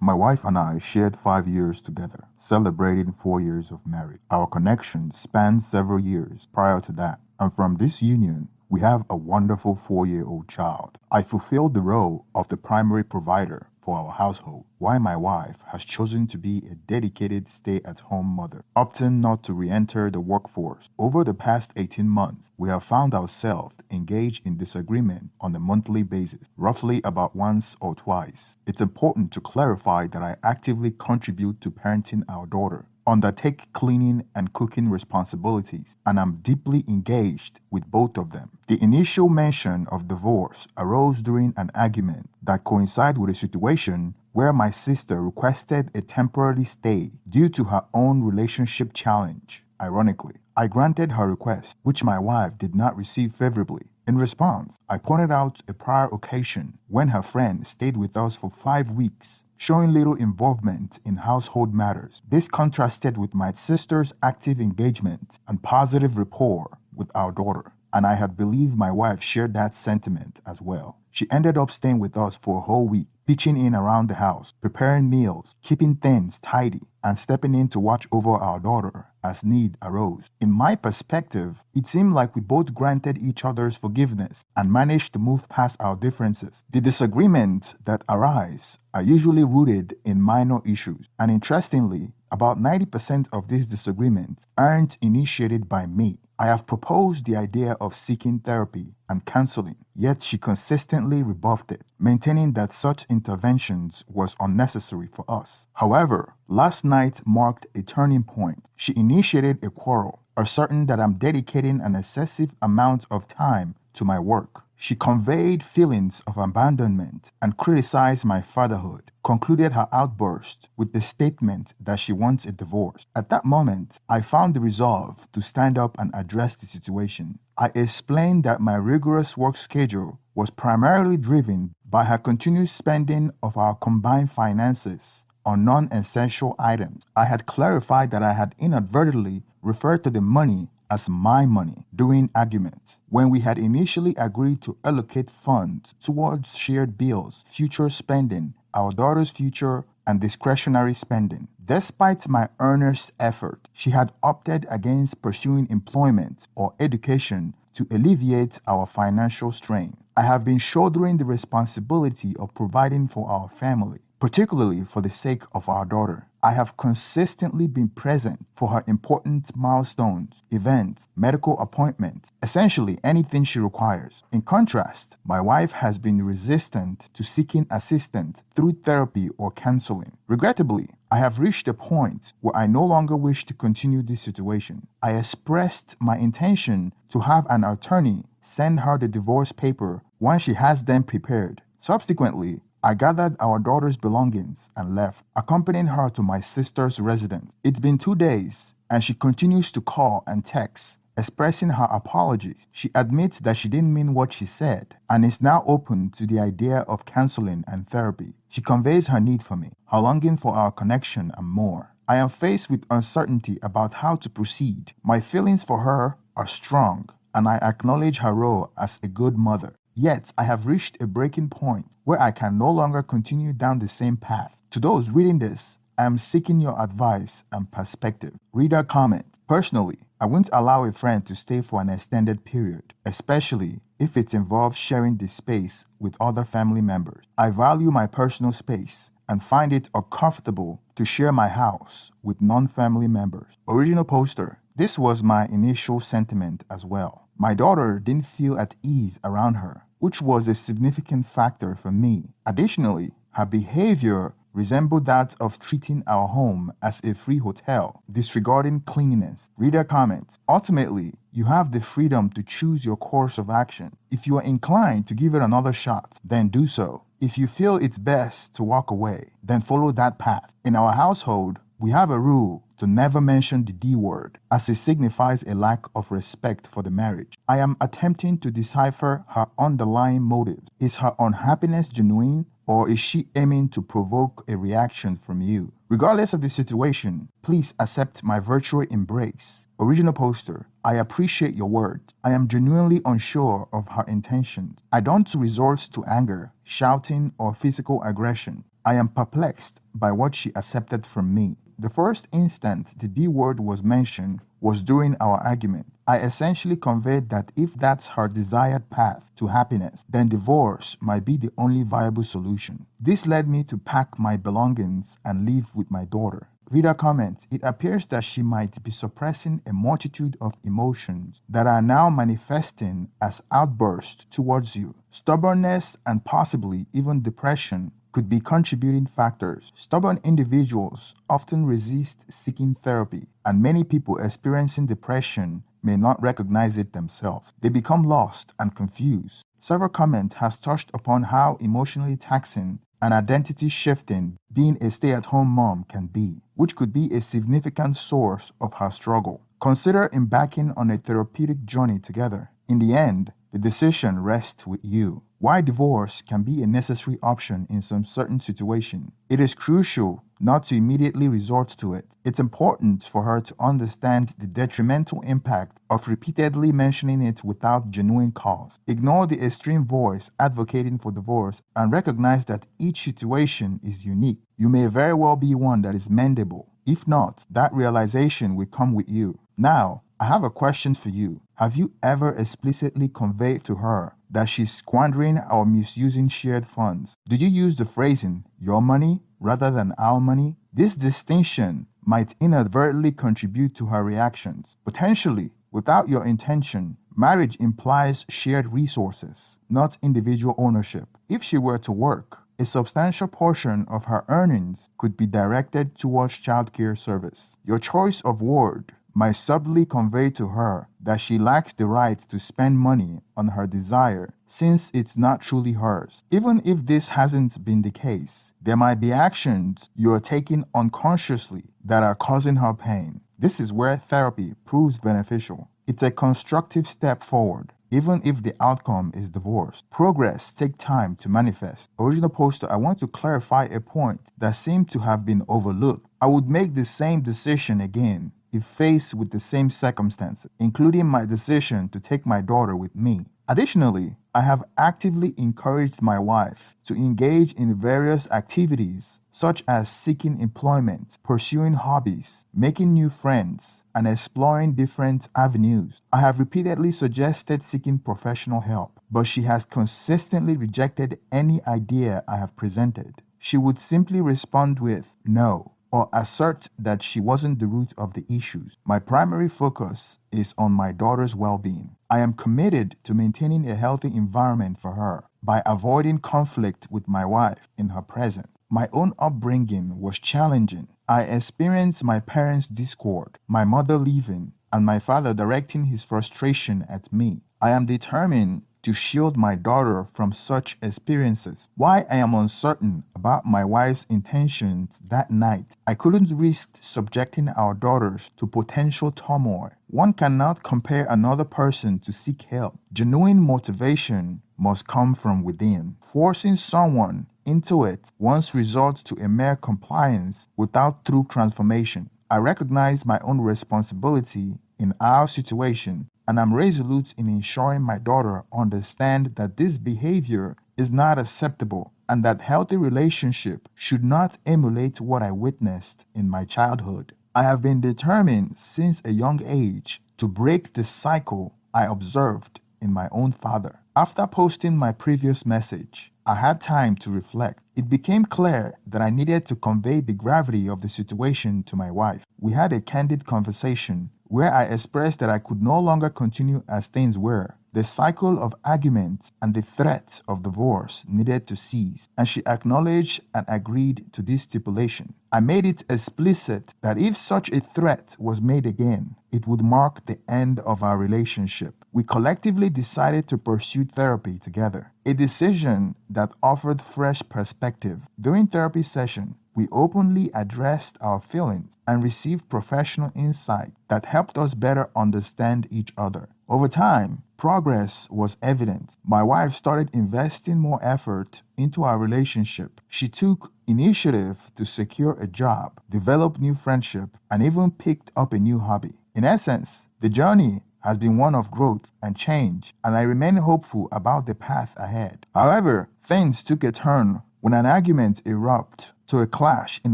My wife and I shared 5 years together, celebrating 4 years of marriage. Our connection spanned several years prior to that, and from this union, we have a wonderful 4-year-old child. I fulfilled the role of the primary provider for our household, while my wife has chosen to be a dedicated stay-at-home mother, opting not to re-enter the workforce. Over the past 18 months, we have found ourselves engaged in disagreement on a monthly basis, roughly about once or twice. It's important to clarify that I actively contribute to parenting our daughter, undertake cleaning and cooking responsibilities, and I'm deeply engaged with both of them. The initial mention of divorce arose during an argument that coincided with a situation where my sister requested a temporary stay due to her own relationship challenge. Ironically, I granted her request, which my wife did not receive favorably. In response, I pointed out a prior occasion when her friend stayed with us for 5 weeks, showing little involvement in household matters. This contrasted with my sister's active engagement and positive rapport with our daughter, and I had believed my wife shared that sentiment as well. She ended up staying with us for a whole week, pitching in around the house, preparing meals, keeping things tidy, and stepping in to watch over our daughter as need arose. In my perspective, it seemed like we both granted each other's forgiveness and managed to move past our differences. The disagreements that arise are usually rooted in minor issues, and interestingly, about 90% of these disagreements aren't initiated by me. I have proposed the idea of seeking therapy and counseling, yet she consistently rebuffed it, maintaining that such interventions was unnecessary for us. However, last night marked a turning point. She initiated a quarrel, asserting that I'm dedicating an excessive amount of time to my work. She conveyed feelings of abandonment and criticized my fatherhood, concluded her outburst with the statement that she wants a divorce. At that moment, I found the resolve to stand up and address the situation. I explained that my rigorous work schedule was primarily driven by her continued spending of our combined finances on non-essential items. I had clarified that I had inadvertently referred to the money as my money during arguments, when we had initially agreed to allocate funds towards shared bills, future spending, our daughter's future, and discretionary spending. Despite my earnest effort, she had opted against pursuing employment or education to alleviate our financial strain. I have been shouldering the responsibility of providing for our family, particularly for the sake of our daughter. I have consistently been present for her important milestones, events, medical appointments, essentially anything she requires. In contrast, my wife has been resistant to seeking assistance through therapy or counseling. Regrettably, I have reached a point where I no longer wish to continue this situation. I expressed my intention to have an attorney send her the divorce paper once she has them prepared. Subsequently, I gathered our daughter's belongings and left, accompanying her to my sister's residence. It's been 2 days, and she continues to call and text, expressing her apologies. She admits that she didn't mean what she said and is now open to the idea of counseling and therapy. She conveys her need for me, her longing for our connection, and more. I am faced with uncertainty about how to proceed. My feelings for her are strong, and I acknowledge her role as a good mother. Yet, I have reached a breaking point where I can no longer continue down the same path. To those reading this, I am seeking your advice and perspective. Reader comment. Personally, I won't allow a friend to stay for an extended period, especially if it involves sharing the space with other family members. I value my personal space and find it uncomfortable to share my house with non-family members. Original poster. This was my initial sentiment as well. My daughter didn't feel at ease around her, which was a significant factor for me. Additionally, her behavior resembled that of treating our home as a free hotel, disregarding cleanliness. Reader comments. Ultimately, you have the freedom to choose your course of action. If you are inclined to give it another shot, then do so. If you feel it's best to walk away, then follow that path. In our household, we have a rule to never mention the D word, as it signifies a lack of respect for the marriage. I am attempting to decipher her underlying motives. Is her unhappiness genuine, or is she aiming to provoke a reaction from you? Regardless of the situation, please accept my virtual embrace. Original poster. I appreciate your words. I am genuinely unsure of her intentions. I don't resort to anger, shouting, or physical aggression. I am perplexed by what she accepted from me. The first instant the D word was mentioned was during our argument. I essentially conveyed that if that's her desired path to happiness, then divorce might be the only viable solution. This led me to pack my belongings and leave with my daughter. Reader comment, it appears that she might be suppressing a multitude of emotions that are now manifesting as outbursts towards you. Stubbornness and possibly even depression could be contributing factors. Stubborn individuals often resist seeking therapy, and many people experiencing depression may not recognize it themselves. They become lost and confused. Several comment has touched upon how emotionally taxing and identity shifting being a stay-at-home mom can be, which could be a significant source of her struggle. Consider embarking on a therapeutic journey together. In the end, the decision rests with you. Why divorce can be a necessary option in some certain situations. It is crucial not to immediately resort to it. It's important for her to understand the detrimental impact of repeatedly mentioning it without genuine cause. Ignore the extreme voice advocating for divorce and recognize that each situation is unique. You may very well be one that is mendable. If not, that realization will come with you. Now, I have a question for you. Have you ever explicitly conveyed to her that she's squandering or misusing shared funds? Do you use the phrasing, your money, rather than our money? This distinction might inadvertently contribute to her reactions. Potentially, without your intention, marriage implies shared resources, not individual ownership. If she were to work, a substantial portion of her earnings could be directed towards childcare service. Your choice of word might subtly convey to her that she lacks the right to spend money on her desire since it's not truly hers. Even if this hasn't been the case, there might be actions you are taking unconsciously that are causing her pain. This is where therapy proves beneficial. It's a constructive step forward, even if the outcome is divorce. Progress takes time to manifest. Original poster, I want to clarify a point that seemed to have been overlooked. I would make the same decision again if faced with the same circumstances, including my decision to take my daughter with me. Additionally, I have actively encouraged my wife to engage in various activities such as seeking employment, pursuing hobbies, making new friends, and exploring different avenues. I have repeatedly suggested seeking professional help, but she has consistently rejected any idea I have presented. She would simply respond with no, or assert that she wasn't the root of the issues. My primary focus is on my daughter's well-being. I am committed to maintaining a healthy environment for her by avoiding conflict with my wife in her presence. My own upbringing was challenging. I experienced my parents' discord, my mother leaving, and my father directing his frustration at me. I am determined to shield my daughter from such experiences. While I am uncertain about my wife's intentions that night, I couldn't risk subjecting our daughters to potential turmoil. One cannot compare another person to seek help. Genuine motivation must come from within. Forcing someone into it once results to a mere compliance without true transformation. I recognize my own responsibility in our situation, and I'm resolute in ensuring my daughter understands that this behavior is not acceptable and that healthy relationship should not emulate what I witnessed in my childhood. I have been determined since a young age to break the cycle I observed in my own father. After posting my previous message, I had time to reflect. It became clear that I needed to convey the gravity of the situation to my wife. We had a candid conversation where I expressed that I could no longer continue as things were. The cycle of arguments and the threat of divorce needed to cease, and she acknowledged and agreed to this stipulation. I made it explicit that if such a threat was made again, it would mark the end of our relationship. We collectively decided to pursue therapy together, a decision that offered fresh perspective. During therapy session, we openly addressed our feelings and received professional insight that helped us better understand each other. Over time, progress was evident. My wife started investing more effort into our relationship. She took initiative to secure a job, develop new friendship, and even picked up a new hobby. In essence, the journey has been one of growth and change, and I remain hopeful about the path ahead. However, things took a turn when an argument erupted to a clash in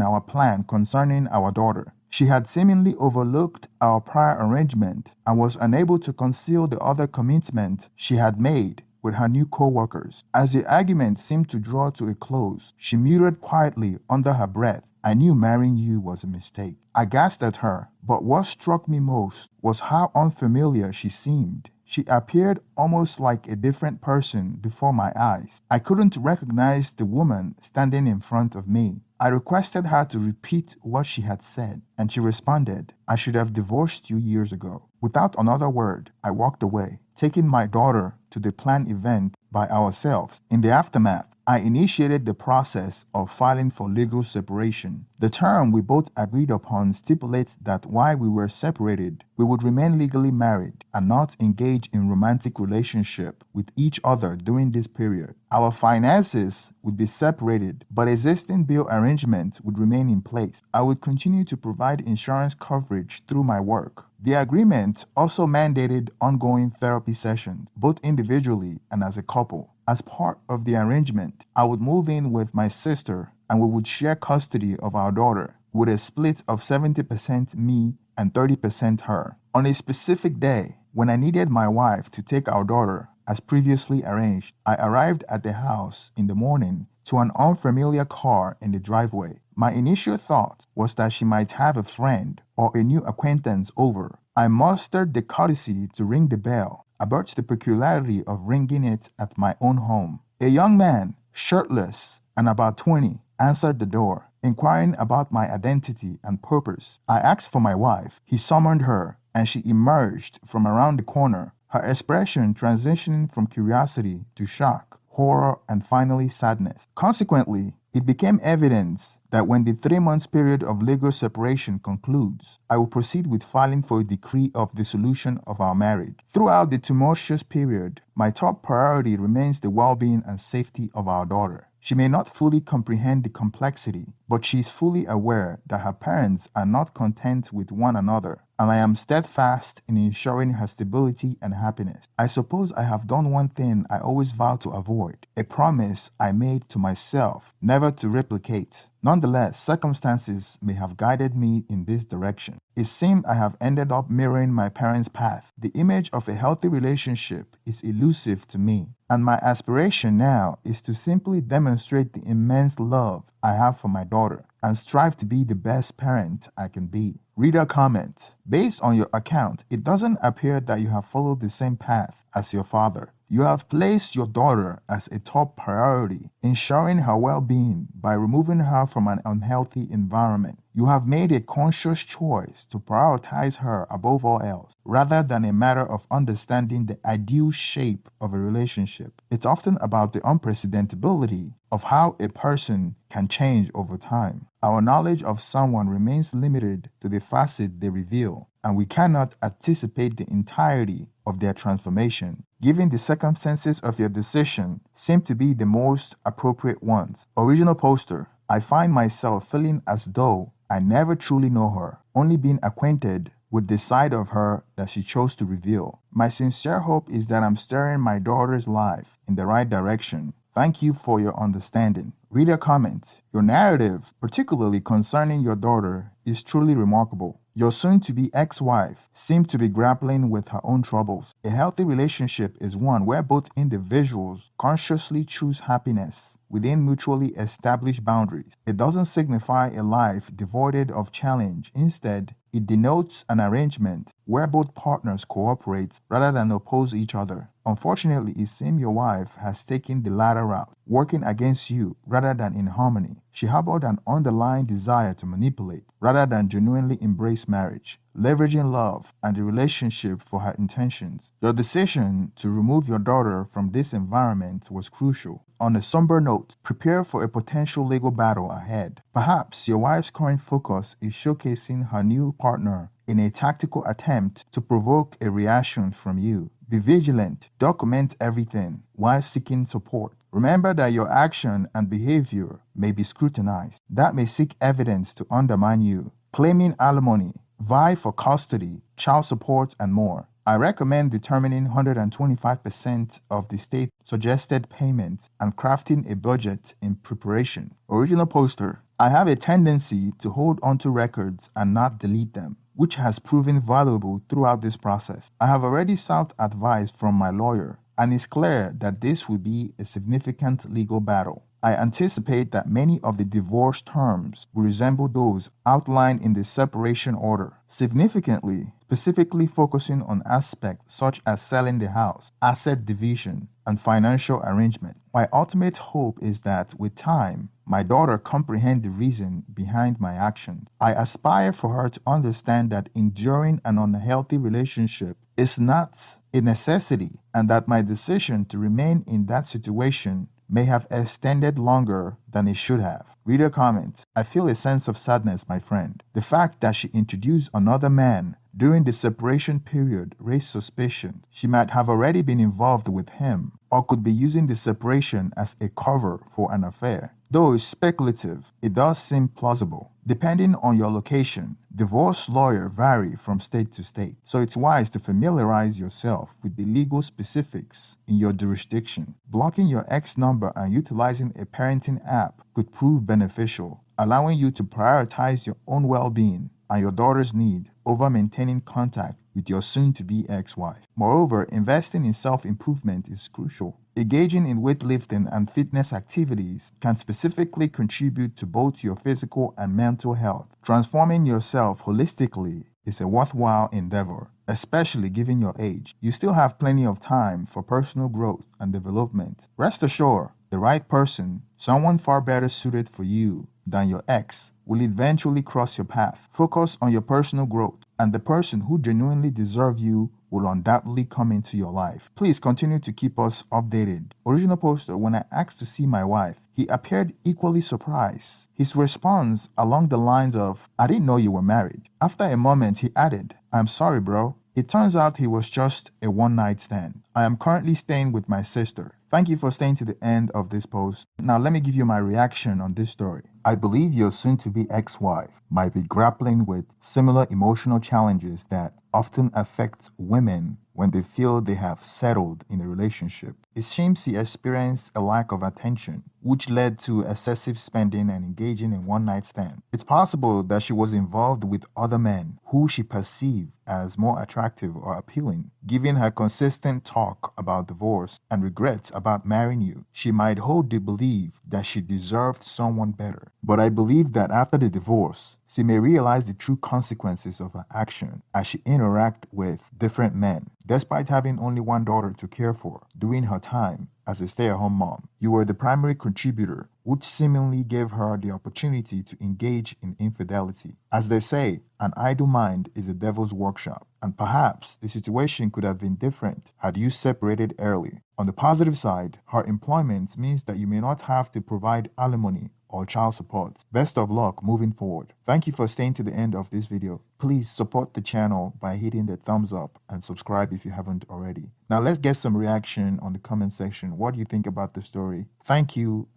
our plan concerning our daughter. She had seemingly overlooked our prior arrangement and was unable to conceal the other commitment she had made with her new co-workers. As the argument seemed to draw to a close, she muttered quietly under her breath, "I knew marrying you was a mistake." I gasped at her, but what struck me most was how unfamiliar she seemed. She appeared almost like a different person before my eyes. I couldn't recognize the woman standing in front of me. I requested her to repeat what she had said, and she responded, "I should have divorced you years ago." Without another word, I walked away, taking my daughter to the planned event by ourselves. In the aftermath, I initiated the process of filing for legal separation. The term we both agreed upon stipulates that while we were separated, we would remain legally married and not engage in romantic relationship with each other during this period. Our finances would be separated, but existing bill arrangements would remain in place. I would continue to provide insurance coverage through my work. The agreement also mandated ongoing therapy sessions, both individually and as a couple. As part of the arrangement, I would move in with my sister and we would share custody of our daughter, with a split of 70% me and 30% her. On a specific day, when I needed my wife to take our daughter, as previously arranged, I arrived at the house in the morning to an unfamiliar car in the driveway. My initial thought was that she might have a friend or a new acquaintance over. I mustered the courtesy to ring the bell, about the peculiarity of ringing it at my own home. A young man, shirtless and about 20, answered the door, inquiring about my identity and purpose. I asked for my wife. He summoned her, and she emerged from around the corner, her expression transitioning from curiosity to shock, horror, and finally sadness. Consequently, it became evident that when the 3-month period of legal separation concludes, I will proceed with filing for a decree of dissolution of our marriage. Throughout the tumultuous period, my top priority remains the well-being and safety of our daughter. She may not fully comprehend the complexity, but she is fully aware that her parents are not content with one another, and I am steadfast in ensuring her stability and happiness. I suppose I have done one thing I always vowed to avoid, a promise I made to myself, never to replicate. Nonetheless, circumstances may have guided me in this direction. It seemed I have ended up mirroring my parents' path. The image of a healthy relationship is elusive to me, and my aspiration now is to simply demonstrate the immense love I have for my daughter and strive to be the best parent I can be. Reader comment: based on your account, it doesn't appear that you have followed the same path as your father. You have placed your daughter as a top priority, ensuring her well-being by removing her from an unhealthy environment. You have made a conscious choice to prioritize her above all else, rather than a matter of understanding the ideal shape of a relationship. It's often about the unprecedentability of how a person can change over time. Our knowledge of someone remains limited to the facet they reveal, and we cannot anticipate the entirety of their transformation. Given the circumstances of your decision seem to be the most appropriate ones. Original poster: I find myself feeling as though I never truly know her, only being acquainted with the side of her that she chose to reveal. My sincere hope is that I'm steering my daughter's life in the right direction. Thank you for your understanding. Reader comment: your narrative, particularly concerning your daughter, is truly remarkable. Your soon-to-be ex-wife seemed to be grappling with her own troubles. A healthy relationship is one where both individuals consciously choose happiness within mutually established boundaries. It doesn't signify a life devoid of challenge. Instead, it denotes an arrangement where both partners cooperate rather than oppose each other. Unfortunately, it seems your wife has taken the latter route, working against you rather than in harmony. She harbored an underlying desire to manipulate rather than genuinely embrace marriage, leveraging love and the relationship for her intentions. Your decision to remove your daughter from this environment was crucial. On a somber note, prepare for a potential legal battle ahead. Perhaps your wife's current focus is showcasing her new partner in a tactical attempt to provoke a reaction from you. Be vigilant, document everything while seeking support. Remember that your action and behavior may be scrutinized. That may seek evidence to undermine you. Claiming alimony, vie for custody, child support, and more. I recommend determining 125% of the state suggested payment and crafting a budget in preparation. Original poster. I have a tendency to hold onto records and not delete them, which has proven valuable throughout this process. I have already sought advice from my lawyer, and it's clear that this will be a significant legal battle. I anticipate that many of the divorce terms will resemble those outlined in the separation order. Significantly, specifically focusing on aspects such as selling the house, asset division, and financial arrangement. My ultimate hope is that with time, my daughter comprehend the reason behind my actions. I aspire for her to understand that enduring an unhealthy relationship is not a necessity, and that my decision to remain in that situation may have extended longer than it should have. Reader comment. I feel a sense of sadness, my friend. The fact that she introduced another man during the separation period raised suspicion. She might have already been involved with him or could be using the separation as a cover for an affair. Though it's speculative, it does seem plausible. Depending on your location, divorce lawyers vary from state to state, so it's wise to familiarize yourself with the legal specifics in your jurisdiction. Blocking your ex number and utilizing a parenting app could prove beneficial, allowing you to prioritize your own well-being and your daughter's need over maintaining contact with your soon-to-be ex-wife. Moreover, investing in self-improvement is crucial. Engaging in weightlifting and fitness activities can specifically contribute to both your physical and mental health. Transforming yourself holistically is a worthwhile endeavor, especially given your age. You still have plenty of time for personal growth and development. Rest assured, the right person, someone far better suited for you than your ex, will eventually cross your path. Focus on your personal growth, and the person who genuinely deserves you will undoubtedly come into your life. Please continue to keep us updated. Original poster. When I asked to see my wife, he appeared equally surprised. His response along the lines of, "I didn't know you were married." After a moment, he added, "I'm sorry, bro. It turns out he was just a one-night stand. I am currently staying with my sister." Thank you for staying to the end of this post. Now let me give you my reaction on this story. I believe your soon-to-be ex-wife might be grappling with similar emotional challenges that often affect women when they feel they have settled in a relationship. It seems she experienced a lack of attention, which led to excessive spending and engaging in one-night stands. It's possible that she was involved with other men who she perceived as more attractive or appealing. Given her consistent talk about divorce and regrets about marrying you, she might hold the belief that she deserved someone better. But I believe that after the divorce, she may realize the true consequences of her action as she interacts with different men. Despite having only one daughter to care for during her time as a stay-at-home mom, you were the primary contributor, which seemingly gave her the opportunity to engage in infidelity. As they say, an idle mind is the devil's workshop, and perhaps the situation could have been different had you separated early. On the positive side, her employment means that you may not have to provide alimony or child support. Best of luck moving forward. Thank you for staying to the end of this video. Please support the channel by hitting the thumbs up and subscribe if you haven't already. Now let's get some reaction on the comment section. What do you think about the story? Thank you.